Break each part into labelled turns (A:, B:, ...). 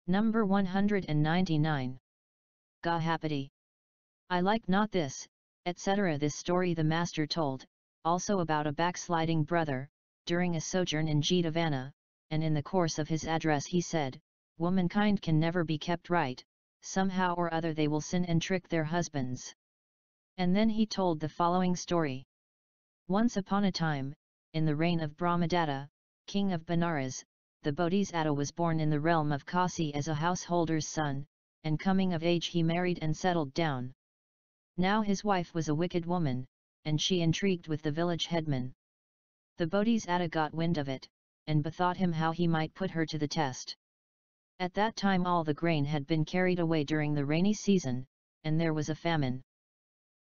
A: Number 199. Gahapati. I like not this, etc. This story the master told, also about a backsliding brother, during a sojourn in Jetavana, and in the course of his address he said, womankind can never be kept right, somehow or other they will sin and trick their husbands. And then he told the following story. Once upon a time, in the reign of Brahmadatta, king of Benares, the Bodhisattva was born in the realm of Kasi as a householder's son, and coming of age he married and settled down. Now his wife was a wicked woman, and she intrigued with the village headman. The Bodhisattva got wind of it, and bethought him how he might put her to the test. At that time all the grain had been carried away during the rainy season, and there was a famine.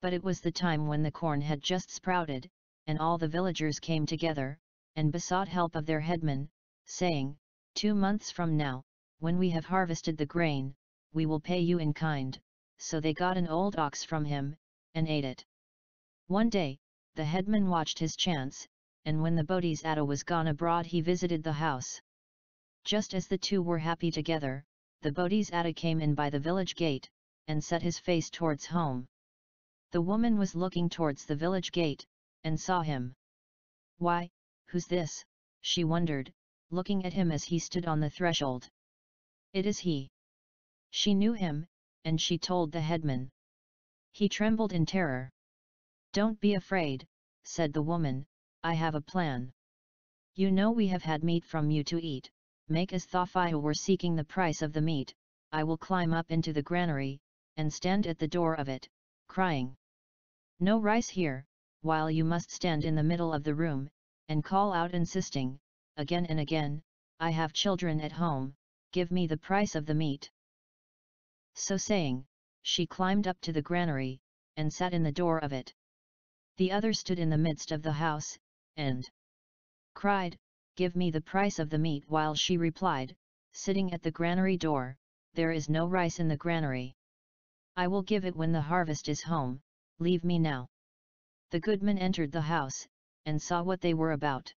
A: But it was the time when the corn had just sprouted, and all the villagers came together, and besought help of their headman, saying, 2 months from now, when we have harvested the grain, we will pay you in kind. So they got an old ox from him, and ate it. One day, the headman watched his chance, and when the Bodhisattva was gone abroad he visited the house. Just as the two were happy together, the Bodhisattva came in by the village gate, and set his face towards home. The woman was looking towards the village gate, and saw him. Why, who's this? She wondered, looking at him as he stood on the threshold. It is he. She knew him, and she told the headman. He trembled in terror. Don't be afraid, said the woman, I have a plan. You know we have had meat from you to eat, make as though I were seeking the price of the meat, I will climb up into the granary, and stand at the door of it, crying. No rice here, while you must stand in the middle of the room, and call out insisting, again and again, I have children at home, give me the price of the meat. So saying, she climbed up to the granary, and sat in the door of it. The other stood in the midst of the house, and cried, give me the price of the meat, while she replied, sitting at the granary door, there is no rice in the granary. I will give it when the harvest is home, leave me now. The goodman entered the house, and saw what they were about.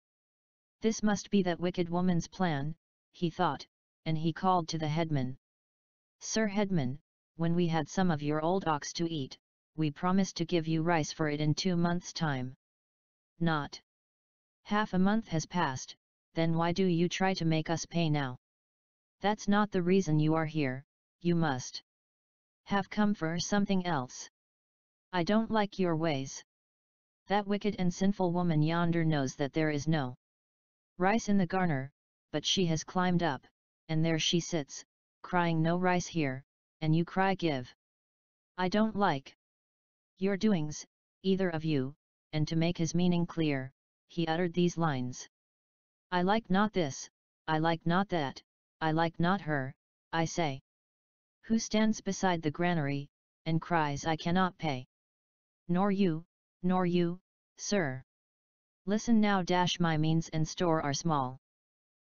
A: This must be that wicked woman's plan, he thought, and he called to the headman. Sir Headman, when we had some of your old ox to eat, we promised to give you rice for it in 2 months' time. Not half a month has passed, then why do you try to make us pay now? That's not the reason you are here, you must have come for something else. I don't like your ways. That wicked and sinful woman yonder knows that there is no rice in the garner, but she has climbed up, and there she sits, crying no rice here, and you cry give. I don't like your doings, either of you, and to make his meaning clear, he uttered these lines. I like not this, I like not that, I like not her, I say. Who stands beside the granary, and cries I cannot pay? Nor you, sir. Listen now, my means and store are small.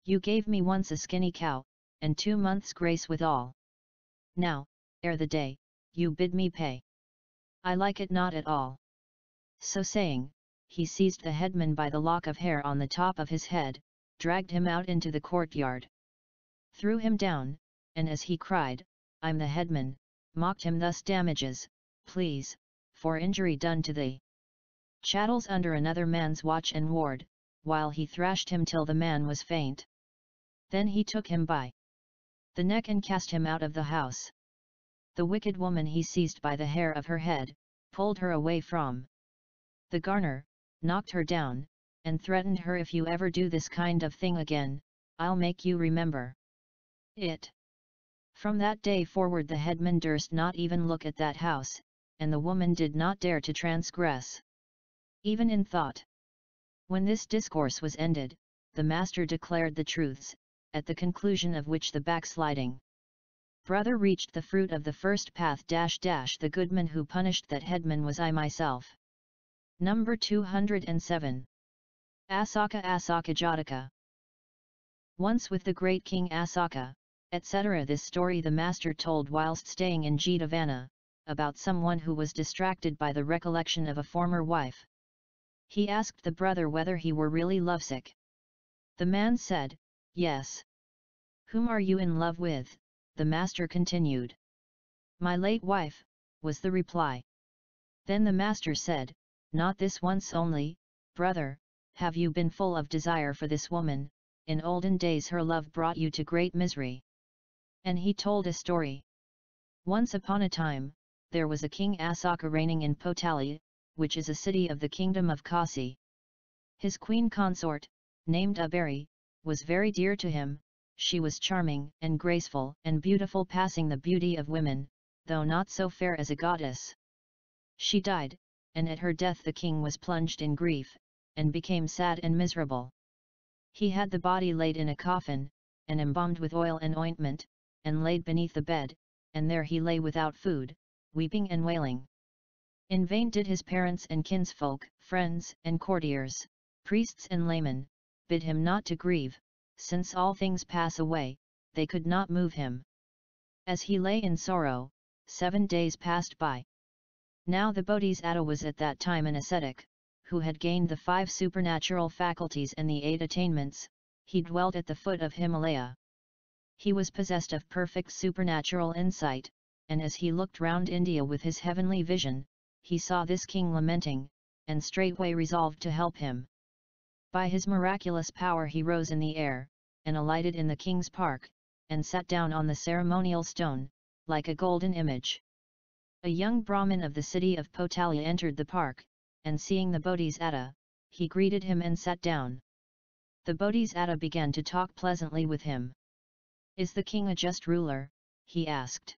A: You gave me once a skinny cow, and 2 months' grace withal. Now, ere the day, you bid me pay. I like it not at all. So saying, he seized the headman by the lock of hair on the top of his head, dragged him out into the courtyard, threw him down, and as he cried, I'm the headman, mocked him thus, damages, please, for injury done to thee. Chattels under another man's watch and ward, while he thrashed him till the man was faint. Then he took him by the neck and cast him out of the house. The wicked woman he seized by the hair of her head, pulled her away from the garner, knocked her down, and threatened her, if you ever do this kind of thing again, I'll make you remember it. From that day forward the headman durst not even look at that house, and the woman did not dare to transgress, even in thought. When this discourse was ended, the master declared the truths, at the conclusion of which the backsliding brother reached the fruit of the first path. The goodman who punished that headman was I myself. Number 207. Assaka-JāTAKA. Once with the great king Assaka, etc. This story the master told whilst staying in Jetavana, about someone who was distracted by the recollection of a former wife. He asked the brother whether he were really lovesick. The man said, yes. Whom are you in love with? the master continued. My late wife, was the reply. Then the master said, not this once only, brother, have you been full of desire for this woman, in olden days her love brought you to great misery. And he told a story. Once upon a time, there was a king Assaka reigning in Potali, which is a city of the kingdom of Kasi. His queen consort, named Abari, was very dear to him. She was charming and graceful and beautiful, passing the beauty of women, though not so fair as a goddess. She died, and at her death the king was plunged in grief, and became sad and miserable. He had the body laid in a coffin, and embalmed with oil and ointment, and laid beneath the bed, and there he lay without food, weeping and wailing. In vain did his parents and kinsfolk, friends and courtiers, priests and laymen, bid him not to grieve, since all things pass away, they could not move him. As he lay in sorrow, 7 days passed by. Now the Bodhisattva was at that time an ascetic, who had gained the 5 supernatural faculties and the 8 attainments. He dwelt at the foot of Himalaya. He was possessed of perfect supernatural insight, and as he looked round India with his heavenly vision, he saw this king lamenting, and straightway resolved to help him. By his miraculous power he rose in the air, and alighted in the king's park, and sat down on the ceremonial stone, like a golden image. A young Brahmin of the city of Potali entered the park, and seeing the Bodhisattva, he greeted him and sat down. The Bodhisattva began to talk pleasantly with him. Is the king a just ruler? He asked.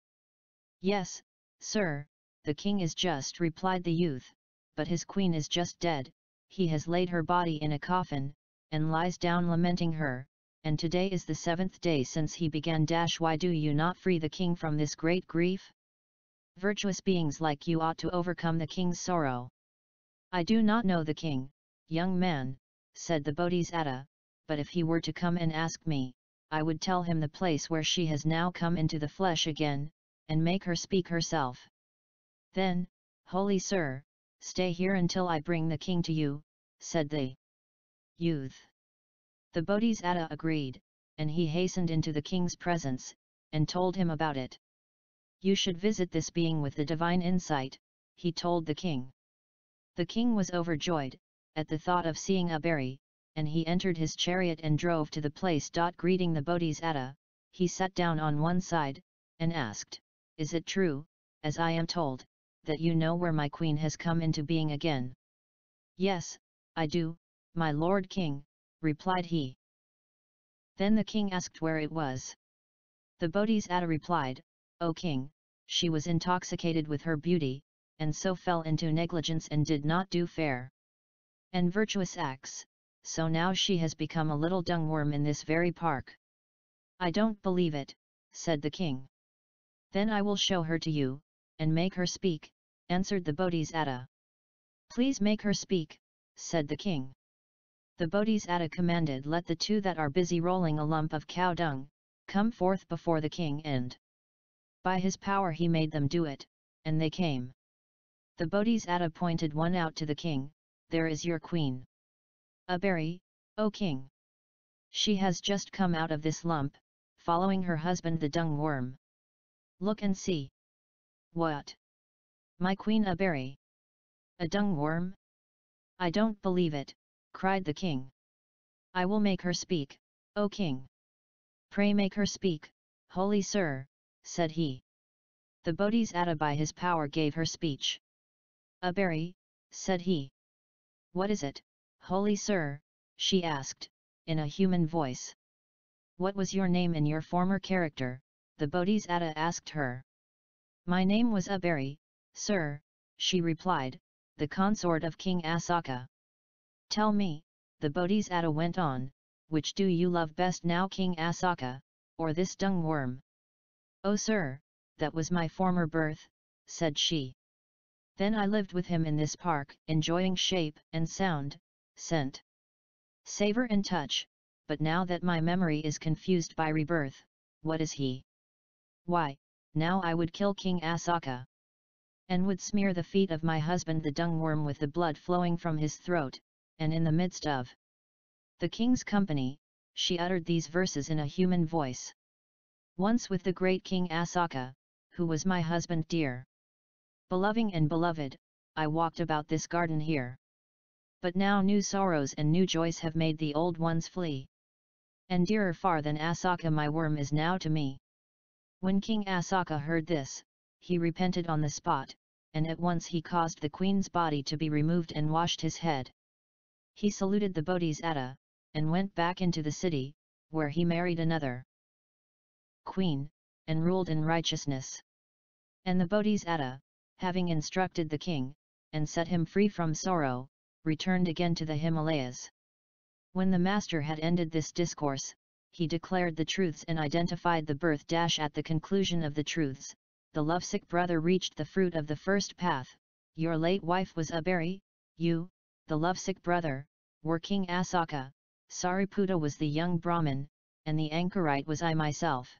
A: Yes, sir, the king is just, replied the youth, but his queen is just dead. He has laid her body in a coffin, and lies down lamenting her, and today is the 7th day since he began. Why do you not free the king from this great grief? Virtuous beings like you ought to overcome the king's sorrow. I do not know the king, young man, said the Bodhisattva, but if he were to come and ask me, I would tell him the place where she has now come into the flesh again, and make her speak herself. Then, holy sir, stay here until I bring the king to you, said the youth. The Bodhisattva agreed, and he hastened into the king's presence, and told him about it. You should visit this being with the divine insight, he told the king. The king was overjoyed, at the thought of seeing Abari, and he entered his chariot and drove to the place. Greeting the Bodhisattva, he sat down on one side, and asked, Is it true, as I am told, that you know where my queen has come into being again? Yes, I do, my lord king, replied he. Then the king asked where it was. The Bodhisattva replied, O king, she was intoxicated with her beauty, and so fell into negligence and did not do fair and virtuous acts, so now she has become a little dung worm in this very park. I don't believe it, said the king. Then I will show her to you, and make her speak, answered the Bodhisattva. Please make her speak, said the king. The Bodhisattva commanded, let the 2 that are busy rolling a lump of cow dung, come forth before the king, and by his power he made them do it, and they came. The Bodhisattva pointed one out to the king, there is your queen. Abari, O king. She has just come out of this lump, following her husband the dung worm. Look and see. What? My queen Abari? A dung worm? I don't believe it, cried the king. I will make her speak, O king. Pray make her speak, holy sir, said he. The Bodhisattva by his power gave her speech. Abari, said he. What is it, holy sir? She asked, in a human voice. What was your name in your former character? The Bodhisattva asked her. My name was Abari, sir, she replied, the consort of King Assaka. Tell me, the Bodhisattva went on, which do you love best now, King Assaka, or this dung worm? O sir, that was my former birth, said she. Then I lived with him in this park, enjoying shape and sound, scent, savor and touch, but now that my memory is confused by rebirth, what is he? Why, now I would kill King Assaka, and would smear the feet of my husband the dung worm with the blood flowing from his throat, and in the midst of the king's company, she uttered these verses in a human voice. Once with the great King Assaka, who was my husband dear. Beloving and beloved, I walked about this garden here. But now new sorrows and new joys have made the old ones flee. And dearer far than Assaka my worm is now to me. When King Assaka heard this, he repented on the spot, and at once he caused the queen's body to be removed and washed his head. He saluted the Bodhisattva, and went back into the city, where he married another queen, and ruled in righteousness. And the Bodhisattva, having instructed the king, and set him free from sorrow, returned again to the Himalayas. When the master had ended this discourse, he declared the truths and identified the birth. At the conclusion of the truths, the lovesick brother reached the fruit of the first path. Your late wife was a berry, you, the lovesick brother, were King Assaka, Sariputta was the young Brahmin, and the anchorite was I myself.